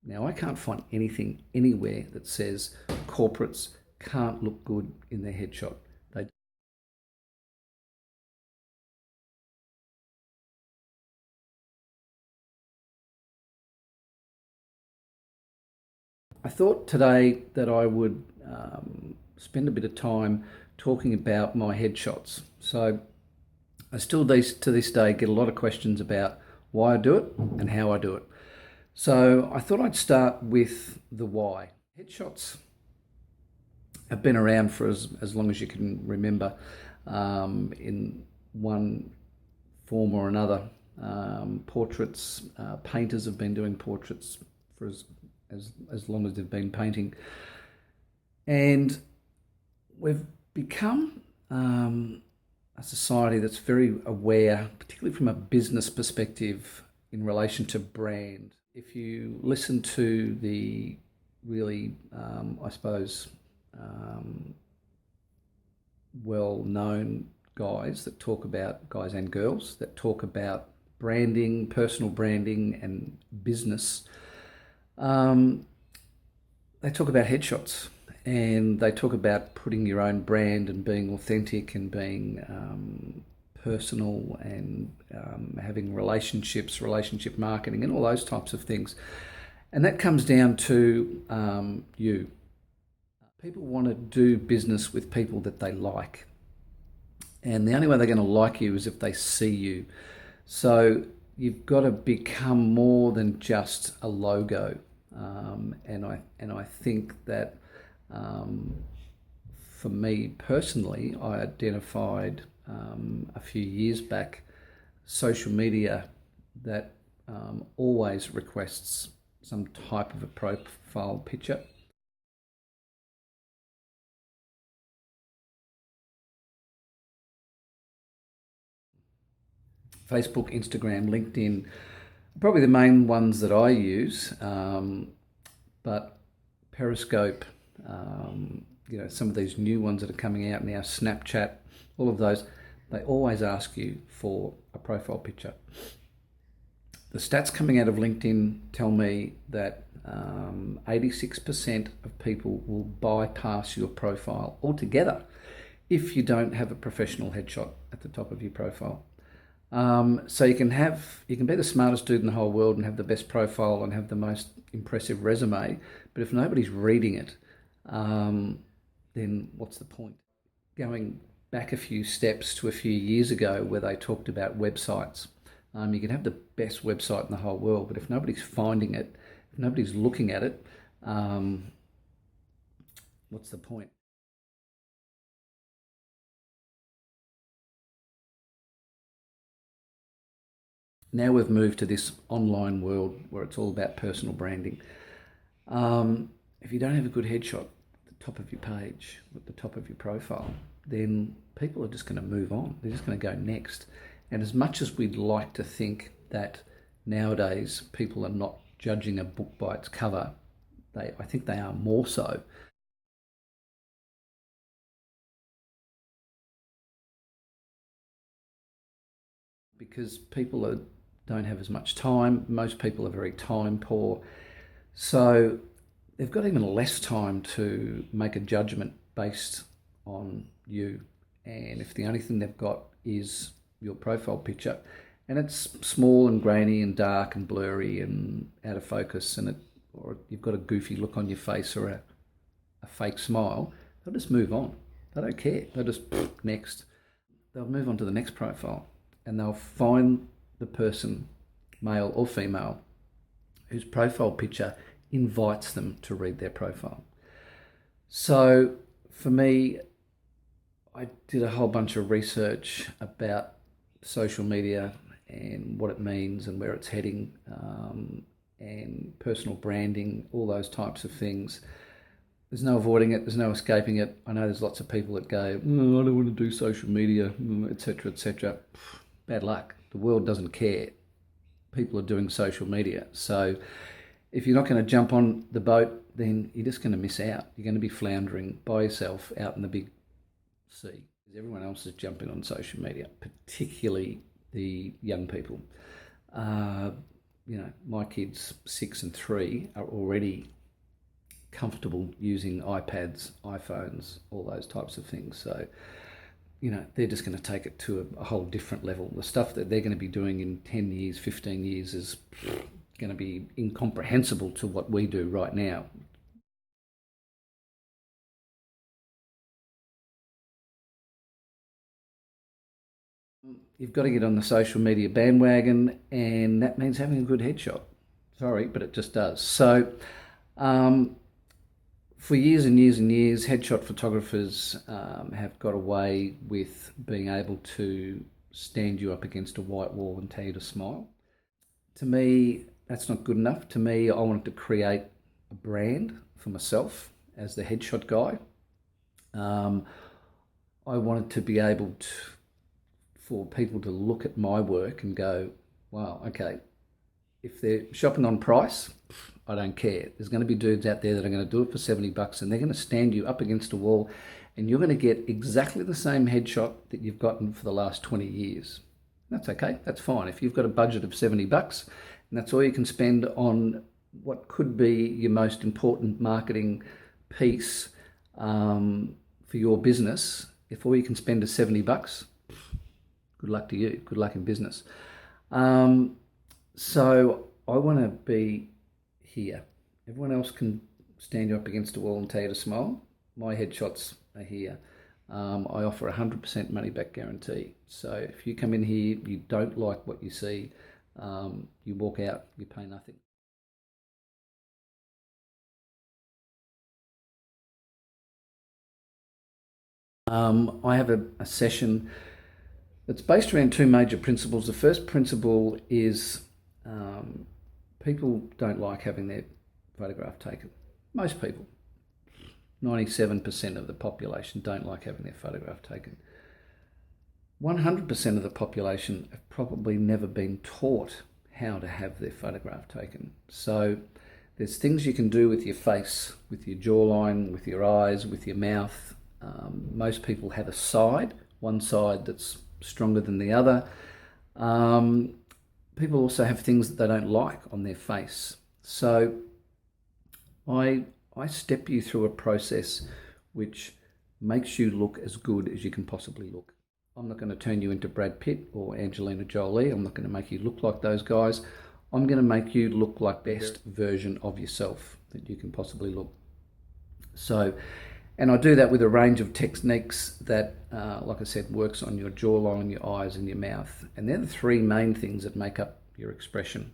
Now, I can't find anything anywhere that says corporates can't look good in their headshot. They, I thought today that I would spend a bit of time talking about my headshots. So I still to this day get a lot of questions about why I do it and how I do it. So I thought I'd start with the why. Headshots have been around for as long as you can remember, in one form or another. Portraits, painters have been doing portraits for as long as they've been painting. And we've become a society that's very aware, particularly from a business perspective, in relation to brand. If you listen to the really, I suppose, well-known guys and girls that talk about branding, personal branding, and business, they talk about headshots, and they talk about putting your own brand and being authentic and being personal, and having relationship marketing, and all those types of things. And that comes down to you. People want to do business with people that they like. And the only way they're going to like you is if they see you. So you've got to become more than just a logo. And I think that for me personally, I identified a few years back social media that always requests some type of a profile picture. Facebook, Instagram, LinkedIn, probably the main ones that I use, but Periscope, some of these new ones that are coming out now, Snapchat, all of those, they always ask you for a profile picture. The stats coming out of LinkedIn tell me that 86% of people will bypass your profile altogether if you don't have a professional headshot at the top of your profile. So you can be the smartest dude in the whole world and have the best profile and have the most impressive resume, but if nobody's reading it, then what's the point? Going back a few steps to a few years ago where they talked about websites. You can have the best website in the whole world, but if nobody's finding it, if nobody's looking at it, what's the point? Now we've moved to this online world where it's all about personal branding. If you don't have a good headshot at the top of your page, at the top of your profile, then people are just going to move on. They're just going to go next. And as much as we'd like to think that nowadays people are not judging a book by its cover, I think they are more so. Because don't have as much time. Most people are very time poor. So they've got even less time to make a judgment based on you. And if the only thing they've got is your profile picture, and it's small and grainy and dark and blurry and out of focus, or you've got a goofy look on your face or a fake smile, they'll just move on. They don't care. They'll just next. They'll move on to the next profile, and they'll find the person, male or female, whose profile picture invites them to read their profile. So for me, I did a whole bunch of research about social media and what it means and where it's heading, and personal branding, all those types of things. There's no avoiding it. There's no escaping it. I know there's lots of people that go, "Oh, I don't want to do social media, etc., etc." Bad luck. The world doesn't care. People are doing social media. So if you're not going to jump on the boat, then you're just going to miss out. You're going to be floundering by yourself out in the big sea. Everyone else is jumping on social media, particularly the young people. my kids 6 and 3 are already comfortable using iPads, iPhones, all those types of things. So, they're just going to take it to a whole different level. The stuff that they're going to be doing in 10 years, 15 years is going to be incomprehensible to what we do right now. You've got to get on the social media bandwagon, and that means having a good headshot. Sorry, but it just does. So, um, for years and years and years, headshot photographers have got away with being able to stand you up against a white wall and tell you to smile. To me, that's not good enough. To me, I wanted to create a brand for myself as the headshot guy. Um, I wanted to be able to, for people to look at my work and go, wow, okay, if they're shopping on price, I don't care. There's going to be dudes out there that are going to do it for $70 and they're going to stand you up against a wall and you're going to get exactly the same headshot that you've gotten for the last 20 years. That's okay. That's fine. If you've got a budget of $70 and that's all you can spend on what could be your most important marketing piece for your business, if all you can spend is $70, good luck to you. Good luck in business. So I want to be here. Everyone else can stand you up against a wall and tell you to smile. My headshots are here. I offer 100% money back guarantee. So if you come in here, you don't like what you see, you walk out, you pay nothing. I have a session that's based around two major principles. The first principle is people don't like having their photograph taken. Most people, 97% of the population don't like having their photograph taken. 100% of the population have probably never been taught how to have their photograph taken. So there's things you can do with your face, with your jawline, with your eyes, with your mouth. Most people have a side, one side that's stronger than the other. People also have things that they don't like on their face. So I step you through a process which makes you look as good as you can possibly look. I'm not going to turn you into Brad Pitt or Angelina Jolie. I'm not going to make you look like those guys. I'm going to make you look like the best version of yourself that you can possibly look. So, and I do that with a range of techniques that, like I said, works on your jawline, your eyes and your mouth. And they're the three main things that make up your expression.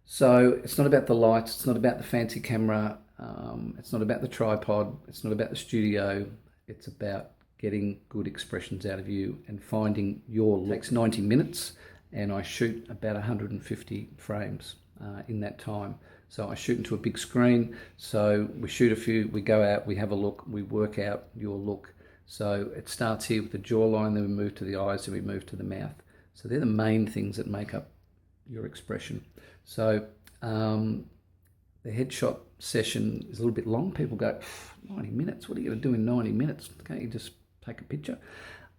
So it's not about the lights, it's not about the fancy camera, it's not about the tripod, it's not about the studio, it's about getting good expressions out of you and finding your look. It takes 90 minutes and I shoot about 150 frames in that time. So I shoot into a big screen, so we shoot a few, we go out, we have a look, we work out your look. So it starts here with the jawline, then we move to the eyes, then we move to the mouth. So they're the main things that make up your expression. So the headshot session is a little bit long. People go, 90 minutes, what are you going to do in 90 minutes? Can't you just take a picture?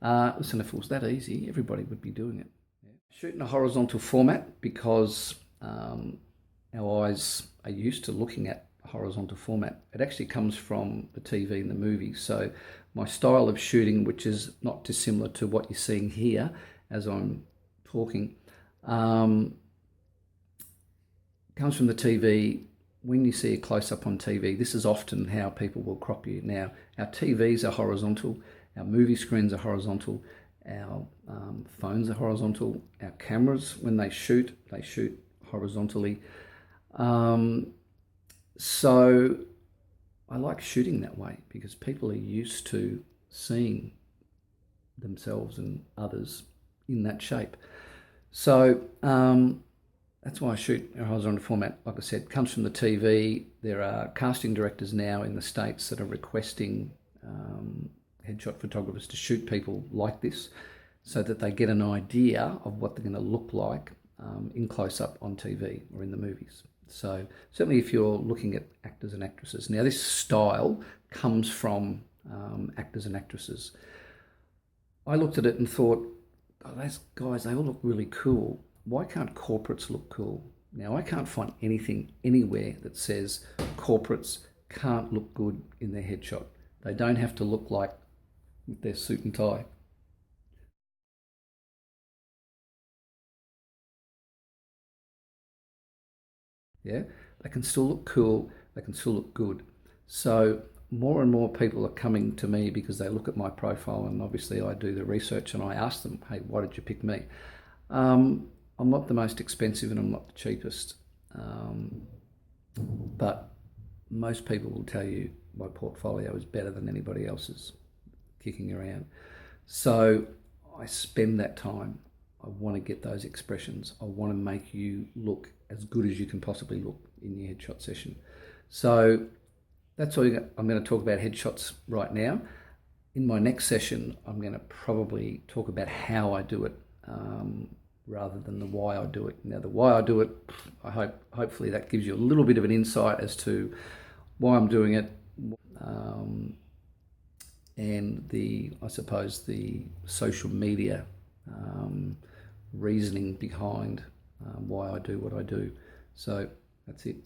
Listen, if it was that easy, everybody would be doing it. Yeah. Shoot in a horizontal format because our eyes are used to looking at a horizontal format. It actually comes from the TV and the movies. So my style of shooting, which is not dissimilar to what you're seeing here as I'm talking, comes from the TV. When you see a close-up on TV, this is often how people will crop you. Now, our TVs are horizontal, our movie screens are horizontal, our phones are horizontal, our cameras, when they shoot horizontally. So I like shooting that way because people are used to seeing themselves and others in that shape. So that's why I shoot a horizontal format. Like I said, comes from the TV. There are casting directors now in the States that are requesting headshot photographers to shoot people like this so that they get an idea of what they're going to look like in close-up on TV or in the movies. So certainly if you're looking at actors and actresses. Now this style comes from actors and actresses. I looked at it and thought, oh, those guys, they all look really cool. Why can't corporates look cool? Now, I can't find anything anywhere that says corporates can't look good in their headshot. They don't have to look like their suit and tie. Yeah, they can still look cool, they can still look good. So more and more people are coming to me because they look at my profile, and obviously I do the research and I ask them, hey, why did you pick me? I'm not the most expensive and I'm not the cheapest, but most people will tell you my portfolio is better than anybody else's kicking around. So I spend that time. I want to get those expressions. I want to make you look as good as you can possibly look in your headshot session. So that's all I'm going to talk about headshots right now. In my next session, I'm going to probably talk about how I do it, rather than the why I do it. Now, the why I do it, hopefully that gives you a little bit of an insight as to why I'm doing it, um, and I suppose the social media reasoning behind why I do what I do. So that's it.